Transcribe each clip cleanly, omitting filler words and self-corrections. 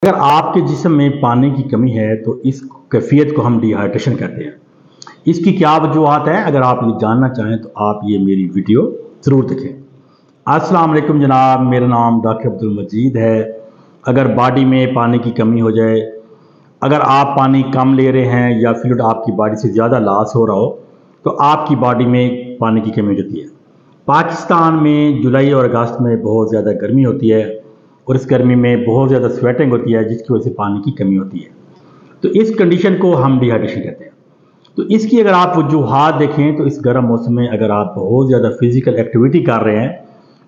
اگر آپ کے جسم میں پانی کی کمی ہے تو اس کیفیت کو ہم ڈی ہائیڈریشن کہتے ہیں۔ اس کی کیا وجوہات ہیں؟ اگر آپ یہ جاننا چاہیں تو آپ یہ میری ویڈیو ضرور دیکھیں۔ السلام علیکم جناب، میرا نام ڈاکٹر عبدالمجید ہے۔ اگر باڈی میں پانی کی کمی ہو جائے، اگر آپ پانی کم لے رہے ہیں یا فلوئڈ آپ کی باڈی سے زیادہ لاس ہو رہا ہو تو آپ کی باڈی میں پانی کی کمی ہو جاتی ہے۔ پاکستان میں جولائی اور اگست میں بہت زیادہ گرمی ہوتی ہے اور اس گرمی میں بہت زیادہ سویٹنگ ہوتی ہے جس کی وجہ سے پانی کی کمی ہوتی ہے، تو اس کنڈیشن کو ہم ڈی ہائیڈریشن کہتے ہیں۔ تو اس کی اگر آپ وجوہات دیکھیں تو اس گرم موسم میں اگر آپ بہت زیادہ فزیکل ایکٹیویٹی کر رہے ہیں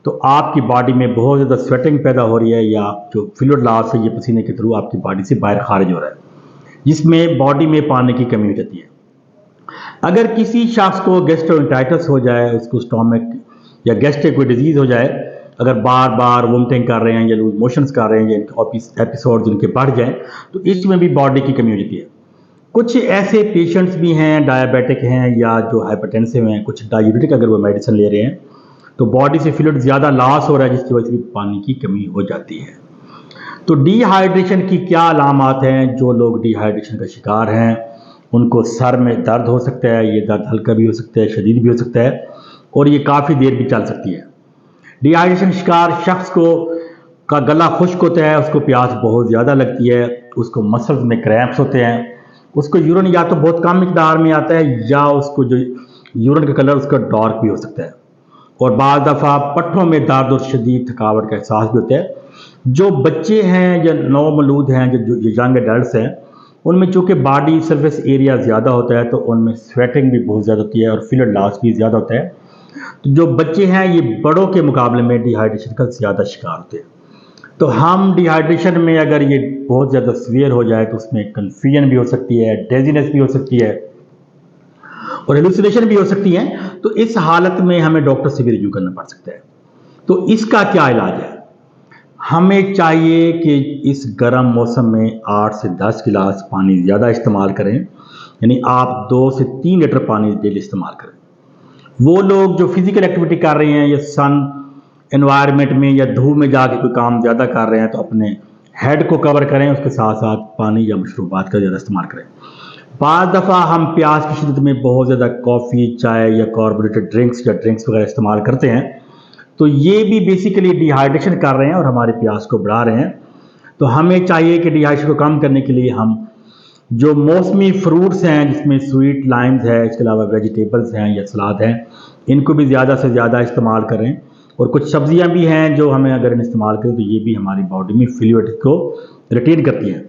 تو آپ کی باڈی میں بہت زیادہ سویٹنگ پیدا ہو رہی ہے، یا جو فلوئڈ لاس ہے یہ پسینے کے تھرو آپ کی باڈی سے باہر خارج ہو رہا ہے، جس میں باڈی میں پانی کی کمی ہو جاتی ہے۔ اگر کسی شخص کو گیسٹرونٹائٹس ہو جائے، اس کو سٹامک یا گیسٹرک کوئی ڈیزیز ہو جائے، اگر بار بار وومٹنگ کر رہے ہیں یا لوز موشنز کر رہے ہیں یا ایپیسوڈ جن کے بڑھ جائیں تو اس میں بھی باڈی کی کمی ہو جاتی ہے۔ کچھ ایسے پیشنٹس بھی ہیں ڈائبیٹک ہیں یا جو ہائپرٹینسو ہیں، کچھ ڈائیوریٹک اگر وہ میڈیسن لے رہے ہیں تو باڈی سے فلوئڈ زیادہ لاس ہو رہا ہے جس کی وجہ سے بھی پانی کی کمی ہو جاتی ہے۔ تو ڈی ہائیڈریشن کی کیا علامات ہیں؟ جو لوگ ڈی ہائیڈریشن کا شکار ہیں ان کو سر میں درد ہو سکتا ہے، یہ درد ہلکا بھی ہو سکتا ہے، شدید بھی ہو سکتا ہے اور یہ کافی دیر بھی چل سکتی ہے۔ ڈی ہائیڈریشن شکار شخص کا گلا خشک ہوتا ہے، اس کو پیاس بہت زیادہ لگتی ہے، اس کو مسلز میں کریمپس ہوتے ہیں، اس کو یورین یا تو بہت کم مقدار میں آتا ہے یا اس کو جو یورین کا کلر اس کا ڈارک بھی ہو سکتا ہے، اور بعض دفعہ پٹھوں میں درد اور شدید تھکاوٹ کا احساس بھی ہوتا ہے۔ جو بچے ہیں یا نومولود ہیں، جو ینگ ایڈلٹس ہیں، ان میں چونکہ باڈی سرفیس ایریا زیادہ ہوتا ہے تو ان میں سویٹنگ بھی بہت زیادہ ہوتی ہے اور فلوئڈ لاس بھی زیادہ ہوتا ہے۔ تو جو بچے ہیں یہ بڑوں کے مقابلے میں ڈی ہائیڈریشن کا زیادہ شکار ہوتے ہیں۔ تو ہم ڈی ہائیڈریشن میں اگر یہ بہت زیادہ سیویئر ہو جائے تو اس میں کنفیوژن بھی ہو سکتی ہے، ڈیزینس بھی ہو سکتی ہے اور ہیلوسینیشن بھی ہو سکتی ہے۔ تو اس حالت میں ہمیں ڈاکٹر سے بھی رجوع کرنا پڑ سکتا ہے۔ تو اس کا کیا علاج ہے؟ ہمیں چاہیے کہ اس گرم موسم میں 8 سے 10 گلاس پانی زیادہ استعمال کریں، یعنی آپ 2 سے 3 لیٹر پانی ڈیلی استعمال کریں۔ وہ لوگ جو فزیکل ایکٹیویٹی کر رہے ہیں یا سن انوائرمنٹ میں یا دھوپ میں جا کے کوئی کام زیادہ کر رہے ہیں تو اپنے ہیڈ کو کور کریں، اس کے ساتھ ساتھ پانی یا مشروبات کا زیادہ استعمال کریں۔ بعض دفعہ ہم پیاس کی شدت میں بہت زیادہ کافی، چائے یا کاربونیٹڈ ڈرنکس یا ڈرنکس وغیرہ استعمال کرتے ہیں، تو یہ بھی بیسیکلی ڈی ہائیڈریشن کر رہے ہیں اور ہماری پیاس کو بڑھا رہے ہیں۔ تو ہمیں چاہیے کہ ڈی ہائیڈریشن کو کم کرنے کے لیے ہم جو موسمی فروٹس ہیں جس میں سویٹ لائمز ہے، اس کے علاوہ ویجیٹیبلز ہیں یا سلاد ہیں، ان کو بھی زیادہ سے زیادہ استعمال کریں، اور کچھ سبزیاں بھی ہیں جو ہمیں اگر استعمال کریں تو یہ بھی ہماری باڈی میں فلوئڈ کو ریٹین کرتی ہیں۔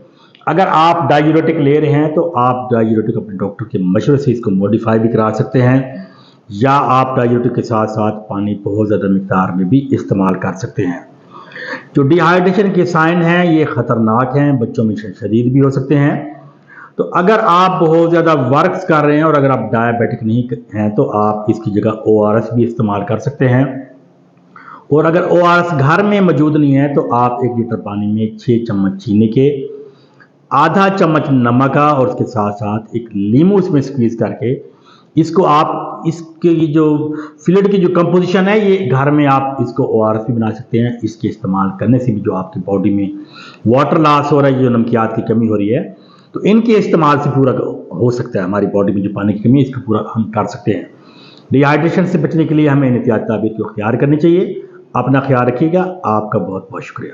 اگر آپ ڈائیوریٹک لے رہے ہیں تو آپ ڈائیوریٹک اپنے ڈاکٹر کے مشورے سے اس کو موڈیفائی بھی کرا سکتے ہیں، یا آپ ڈائیوریٹک کے ساتھ ساتھ پانی بہت زیادہ مقدار میں بھی استعمال کر سکتے ہیں۔ جو ڈی ہائیڈریشن کے سائن ہیں یہ خطرناک ہیں، بچوں میں شدید بھی ہو سکتے ہیں۔ تو اگر آپ بہت زیادہ ورکس کر رہے ہیں اور اگر آپ ڈائبیٹک نہیں ہیں تو آپ اس کی جگہ ORS بھی استعمال کر سکتے ہیں، اور اگر ORS گھر میں موجود نہیں ہے تو آپ 1 لیٹر پانی میں 6 چمچ چینی کے، آدھا چمچ نمک کا اور اس کے ساتھ ساتھ ایک لیمو اس میں سکویز کر کے اس کو آپ اس کی جو فلوئڈ کی جو کمپوزیشن ہے یہ گھر میں آپ اس کو ORS بھی بنا سکتے ہیں۔ اس کے استعمال کرنے سے بھی جو آپ کی باڈی میں واٹر لاس ہو رہا ہے، جو نمکیات کی کمی ہو رہی ہے، تو ان کے استعمال سے پورا ہو سکتا ہے، ہماری باڈی میں جو پانی کی کمی ہے اس کو پورا ہم کر سکتے ہیں۔ ڈی ہائیڈریشن سے بچنے کے لیے ہمیں احتیاطی تدابیر کو اختیار کرنی چاہیے۔ اپنا خیال رکھیے گا۔ آپ کا بہت بہت شکریہ۔